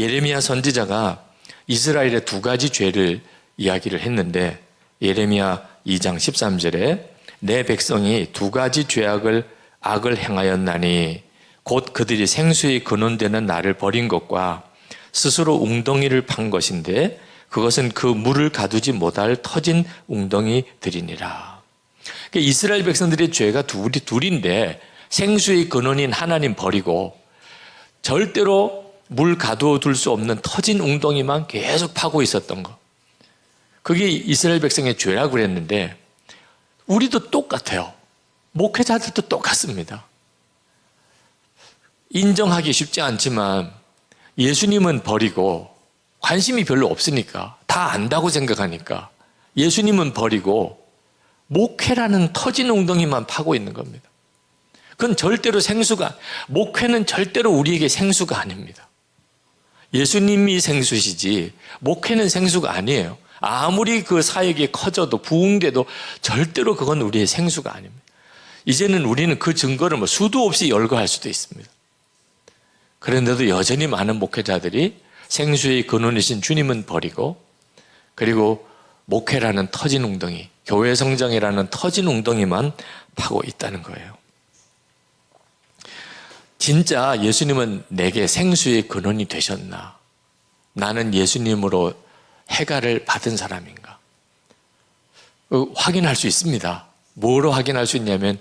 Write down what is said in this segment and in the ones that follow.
예레미야 선지자가 이스라엘의 두 가지 죄를 이야기를 했는데 예레미야 2장 13절에 내 백성이 두 가지 악을 행하였나니 곧 그들이 생수의 근원되는 나를 버린 것과 스스로 웅덩이를 판 것인데 그것은 그 물을 가두지 못할 터진 웅덩이들이니라. 그러니까 이스라엘 백성들의 죄가 둘인데 생수의 근원인 하나님 버리고 절대로 물 가두어 둘 수 없는 터진 웅덩이만 계속 파고 있었던 거. 그게 이스라엘 백성의 죄라고 그랬는데 우리도 똑같아요. 목회자들도 똑같습니다. 인정하기 쉽지 않지만 예수님은 버리고 관심이 별로 없으니까 다 안다고 생각하니까 예수님은 버리고 목회라는 터진 웅덩이만 파고 있는 겁니다. 그건 절대로 목회는 절대로 우리에게 생수가 아닙니다. 예수님이 생수시지 목회는 생수가 아니에요. 아무리 그 사역이 커져도 부흥돼도 절대로 그건 우리의 생수가 아닙니다. 이제는 우리는 그 증거를 수도 없이 열거할 수도 있습니다. 그런데도 여전히 많은 목회자들이 생수의 근원이신 주님은 버리고 그리고 목회라는 터진 웅덩이, 교회 성장이라는 터진 웅덩이만 파고 있다는 거예요. 진짜 예수님은 내게 생수의 근원이 되셨나? 나는 예수님으로 해가를 받은 사람인가? 확인할 수 있습니다. 뭐로 확인할 수 있냐면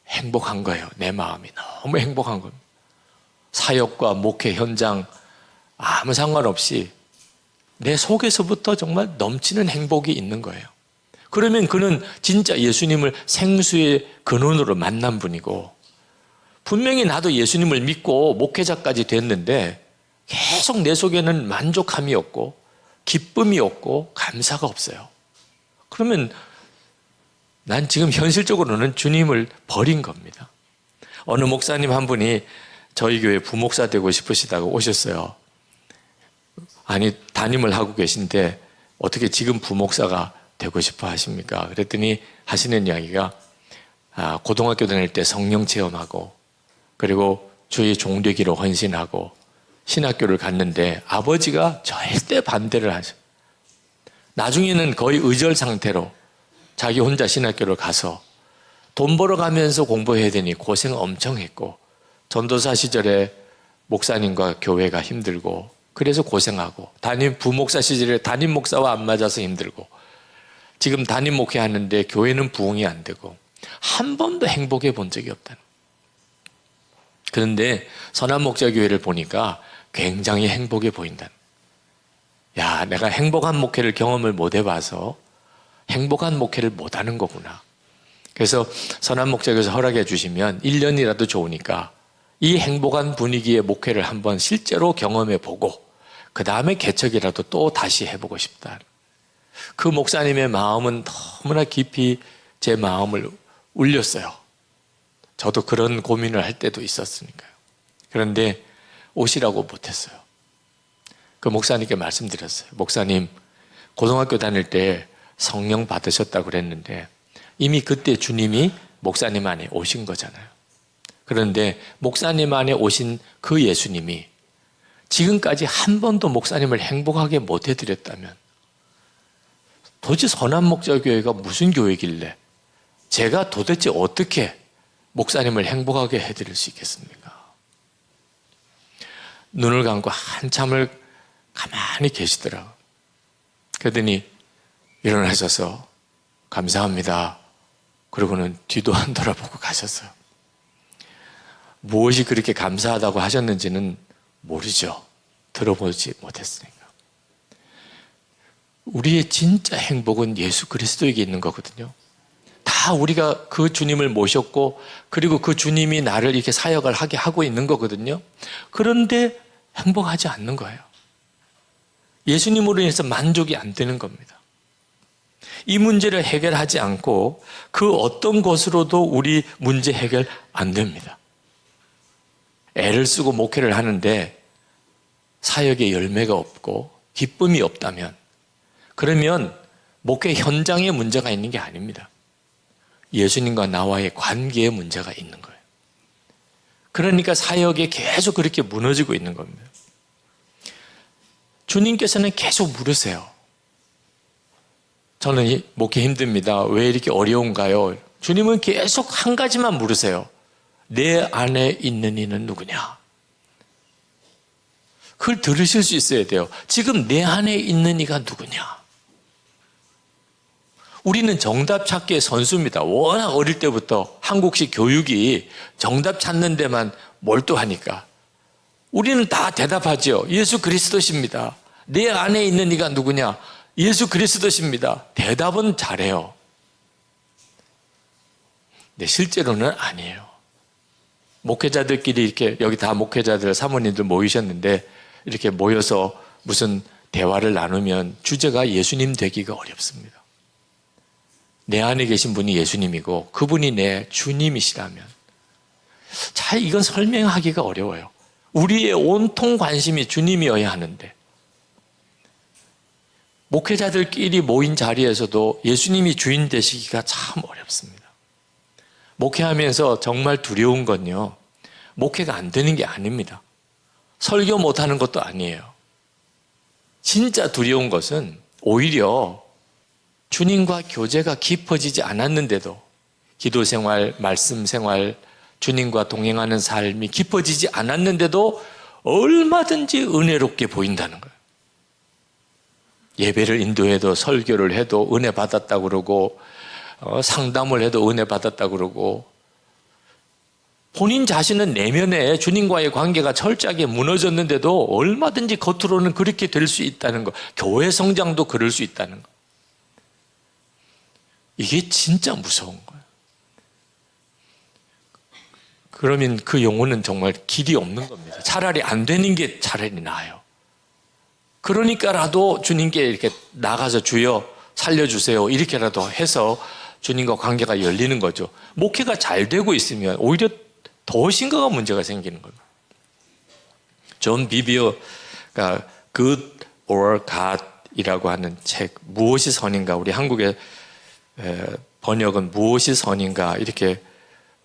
행복한 거예요. 내 마음이 너무 행복한 겁니다. 사역과 목회 현장 아무 상관없이 내 속에서부터 정말 넘치는 행복이 있는 거예요. 그러면 그는 진짜 예수님을 생수의 근원으로 만난 분이고 분명히 나도 예수님을 믿고 목회자까지 됐는데 계속 내 속에는 만족함이 없고 기쁨이 없고 감사가 없어요. 그러면 난 지금 현실적으로는 주님을 버린 겁니다. 어느 목사님 한 분이 저희 교회 부목사 되고 싶으시다고 오셨어요. 아니 담임을 하고 계신데 어떻게 지금 부목사가 되고 싶어 하십니까? 그랬더니 하시는 이야기가 고등학교 다닐 때 성령 체험하고 그리고 주의 종되기로 헌신하고 신학교를 갔는데 아버지가 절대 반대를 하셔. 나중에는 거의 의절 상태로 자기 혼자 신학교를 가서 돈 벌어가면서 공부해야 되니 고생 엄청 했고 전도사 시절에 목사님과 교회가 힘들고 그래서 고생하고 부목사 시절에 담임 목사와 안 맞아서 힘들고 지금 담임 목회하는데 교회는 부흥이 안 되고 한 번도 행복해 본 적이 없다는 거예요. 그런데 선한목자교회를 보니까 굉장히 행복해 보인다. 야, 내가 행복한 목회를 경험을 못 해봐서 행복한 목회를 못 하는 거구나. 그래서 선한목자교회에서 허락해 주시면 1년이라도 좋으니까 이 행복한 분위기의 목회를 한번 실제로 경험해 보고 그 다음에 개척이라도 또 다시 해보고 싶다. 그 목사님의 마음은 너무나 깊이 제 마음을 울렸어요. 저도 그런 고민을 할 때도 있었으니까요. 그런데 오시라고 못했어요. 그 목사님께 말씀드렸어요. 목사님, 고등학교 다닐 때 성령 받으셨다고 그랬는데 이미 그때 주님이 목사님 안에 오신 거잖아요. 그런데 목사님 안에 오신 그 예수님이 지금까지 한 번도 목사님을 행복하게 못 해드렸다면 도대체 선한목자교회가 무슨 교회길래 제가 도대체 어떻게 목사님을 행복하게 해드릴 수 있겠습니까? 눈을 감고 한참을 가만히 계시더라고요. 그러더니 일어나셔서 감사합니다. 그러고는 뒤도 안 돌아보고 가셨어요. 무엇이 그렇게 감사하다고 하셨는지는 모르죠. 들어보지 못했으니까. 우리의 진짜 행복은 예수 그리스도에게 있는 거거든요. 다 우리가 그 주님을 모셨고 그리고 그 주님이 나를 이렇게 사역을 하게 하고 있는 거거든요. 그런데 행복하지 않는 거예요. 예수님으로 인해서 만족이 안 되는 겁니다. 이 문제를 해결하지 않고 그 어떤 것으로도 우리 문제 해결 안 됩니다. 애를 쓰고 목회를 하는데 사역에 열매가 없고 기쁨이 없다면 그러면 목회 현장에 문제가 있는 게 아닙니다. 예수님과 나와의 관계에 문제가 있는 거예요. 그러니까 사역에 계속 그렇게 무너지고 있는 겁니다. 주님께서는 계속 물으세요. 저는 목회 힘듭니다. 왜 이렇게 어려운가요? 주님은 계속 한 가지만 물으세요. 내 안에 있는 이는 누구냐? 그걸 들으실 수 있어야 돼요. 지금 내 안에 있는 이가 누구냐? 우리는 정답 찾기의 선수입니다. 워낙 어릴 때부터 한국식 교육이 정답 찾는 데만 몰두하니까. 우리는 다 대답하죠. 예수 그리스도십니다. 내 안에 있는 이가 누구냐? 예수 그리스도십니다. 대답은 잘해요. 근데 실제로는 아니에요. 목회자들끼리 이렇게, 여기 다 목회자들, 사모님들 모이셨는데 이렇게 모여서 무슨 대화를 나누면 주제가 예수님 되기가 어렵습니다. 내 안에 계신 분이 예수님이고 그분이 내 주님이시라면 잘 이건 설명하기가 어려워요. 우리의 온통 관심이 주님이어야 하는데 목회자들끼리 모인 자리에서도 예수님이 주인 되시기가 참 어렵습니다. 목회하면서 정말 두려운 건요, 목회가 안 되는 게 아닙니다. 설교 못하는 것도 아니에요. 진짜 두려운 것은 오히려 주님과 교제가 깊어지지 않았는데도 기도 생활, 말씀 생활, 주님과 동행하는 삶이 깊어지지 않았는데도 얼마든지 은혜롭게 보인다는 거예요. 예배를 인도해도 설교를 해도 은혜 받았다고 그러고 상담을 해도 은혜 받았다고 그러고 본인 자신은 내면에 주님과의 관계가 철저하게 무너졌는데도 얼마든지 겉으로는 그렇게 될 수 있다는 거. 교회 성장도 그럴 수 있다는 거. 이게 진짜 무서운 거예요. 그러면 그 영혼은 정말 길이 없는 겁니다. 차라리 안 되는 게 차라리 나아요. 그러니까라도 주님께 이렇게 나가서 주여 살려주세요 이렇게라도 해서 주님과 관계가 열리는 거죠. 목회가 잘 되고 있으면 오히려 더 심각한 문제가 생기는 겁니다. 존 비비어가 Good or God이라고 하는 책, 무엇이 선인가, 우리 한국의 번역은 무엇이 선인가 이렇게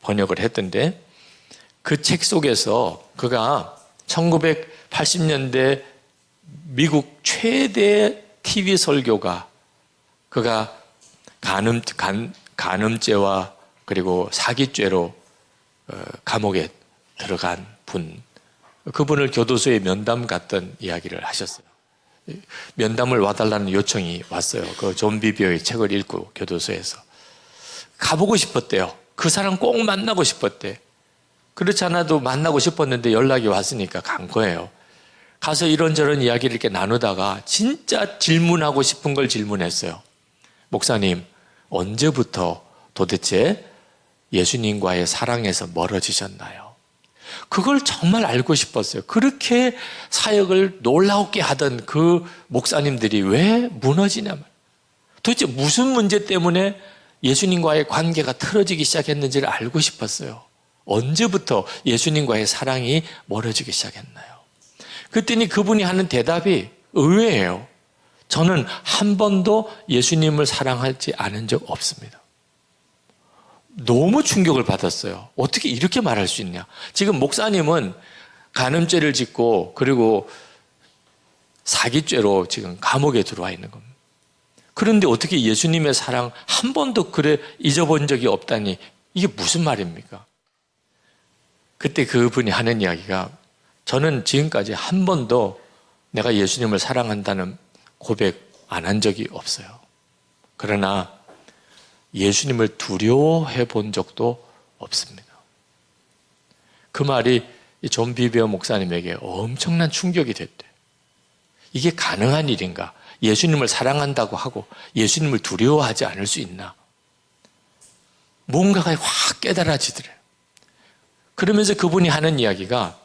번역을 했던데 그 책 속에서 그가 1980년대 미국 최대 TV 설교가, 그가 간음죄와 그리고 사기죄로 감옥에 들어간 분, 그분을 교도소에 면담 갔던 이야기를 하셨어요. 면담을 와달라는 요청이 왔어요. 그 존 비비어의 책을 읽고 교도소에서 가보고 싶었대요. 그 사람 꼭 만나고 싶었대. 그렇지 않아도 만나고 싶었는데 연락이 왔으니까 간 거예요. 가서 이런저런 이야기를 이렇게 나누다가 진짜 질문하고 싶은 걸 질문했어요. 목사님, 언제부터 도대체 예수님과의 사랑에서 멀어지셨나요? 그걸 정말 알고 싶었어요. 그렇게 사역을 놀라웠게 하던 그 목사님들이 왜 무너지냐면 도대체 무슨 문제 때문에 예수님과의 관계가 틀어지기 시작했는지를 알고 싶었어요. 언제부터 예수님과의 사랑이 멀어지기 시작했나요? 그랬더니 그분이 하는 대답이 의외예요. 저는 한 번도 예수님을 사랑하지 않은 적 없습니다. 너무 충격을 받았어요. 어떻게 이렇게 말할 수 있냐? 지금 목사님은 간음죄를 짓고 그리고 사기죄로 지금 감옥에 들어와 있는 겁니다. 그런데 어떻게 예수님의 사랑 한 번도 그래 잊어본 적이 없다니 이게 무슨 말입니까? 그때 그분이 하는 이야기가 저는 지금까지 한 번도 내가 예수님을 사랑한다는 고백 안 한 적이 없어요. 그러나 예수님을 두려워해 본 적도 없습니다. 그 말이 존 비비어 목사님에게 엄청난 충격이 됐대요. 이게 가능한 일인가? 예수님을 사랑한다고 하고 예수님을 두려워하지 않을 수 있나? 뭔가가 확 깨달아지더래요. 그러면서 그분이 하는 이야기가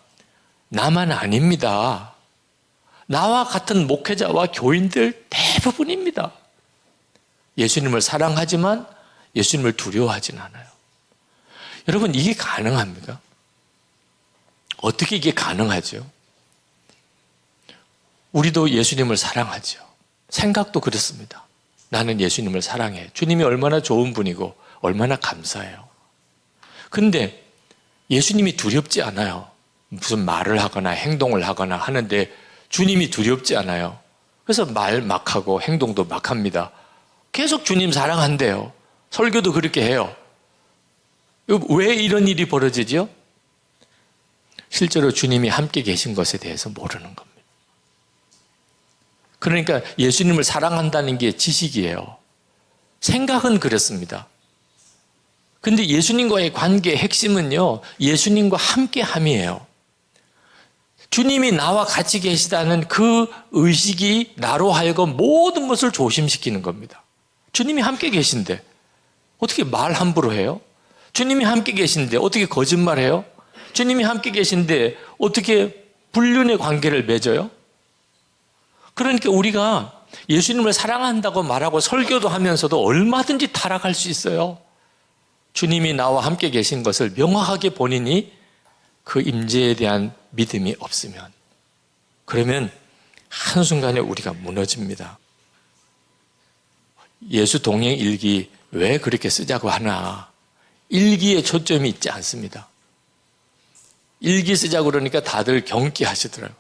나만 아닙니다. 나와 같은 목회자와 교인들 대부분입니다. 예수님을 사랑하지만 예수님을 두려워하진 않아요. 여러분, 이게 가능합니까? 어떻게 이게 가능하죠? 우리도 예수님을 사랑하죠. 생각도 그렇습니다. 나는 예수님을 사랑해. 주님이 얼마나 좋은 분이고 얼마나 감사해요. 근데 예수님이 두렵지 않아요. 무슨 말을 하거나 행동을 하거나 하는데 주님이 두렵지 않아요. 그래서 말 막 하고 행동도 막 합니다. 계속 주님 사랑한대요. 설교도 그렇게 해요. 왜 이런 일이 벌어지죠? 실제로 주님이 함께 계신 것에 대해서 모르는 겁니다. 그러니까 예수님을 사랑한다는 게 지식이에요. 생각은 그렇습니다. 근데 예수님과의 관계의 핵심은요, 예수님과 함께함이에요. 주님이 나와 같이 계시다는 그 의식이 나로 하여금 모든 것을 조심시키는 겁니다. 주님이 함께 계신데 어떻게 말 함부로 해요? 주님이 함께 계신데 어떻게 거짓말해요? 주님이 함께 계신데 어떻게 불륜의 관계를 맺어요? 그러니까 우리가 예수님을 사랑한다고 말하고 설교도 하면서도 얼마든지 타락할 수 있어요. 주님이 나와 함께 계신 것을 명확하게 본인이 그 임재에 대한 믿음이 없으면, 그러면 한순간에 우리가 무너집니다. 예수 동행 일기 왜 그렇게 쓰자고 하나? 일기에 초점이 있지 않습니다. 일기 쓰자고 그러니까 다들 경기하시더라고요.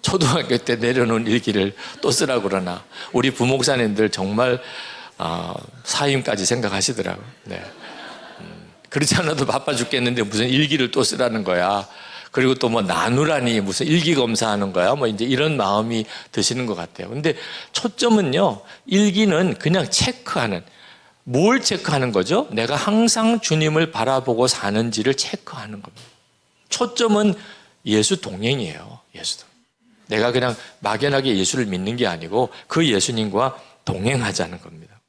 초등학교 때 내려놓은 일기를 또 쓰라고 그러나 우리 부목사님들 정말 사임까지 생각하시더라고요. 네. 그렇지 않아도 바빠 죽겠는데 무슨 일기를 또 쓰라는 거야. 그리고 또 뭐 나누라니 무슨 일기 검사하는 거야. 뭐 이제 이런 마음이 드시는 것 같아요. 근데 초점은요, 일기는 그냥 체크하는, 뭘 체크하는 거죠? 내가 항상 주님을 바라보고 사는지를 체크하는 겁니다. 초점은 예수 동행이에요. 예수 동행. 내가 그냥 막연하게 예수를 믿는 게 아니고 그 예수님과 동행하자는 겁니다.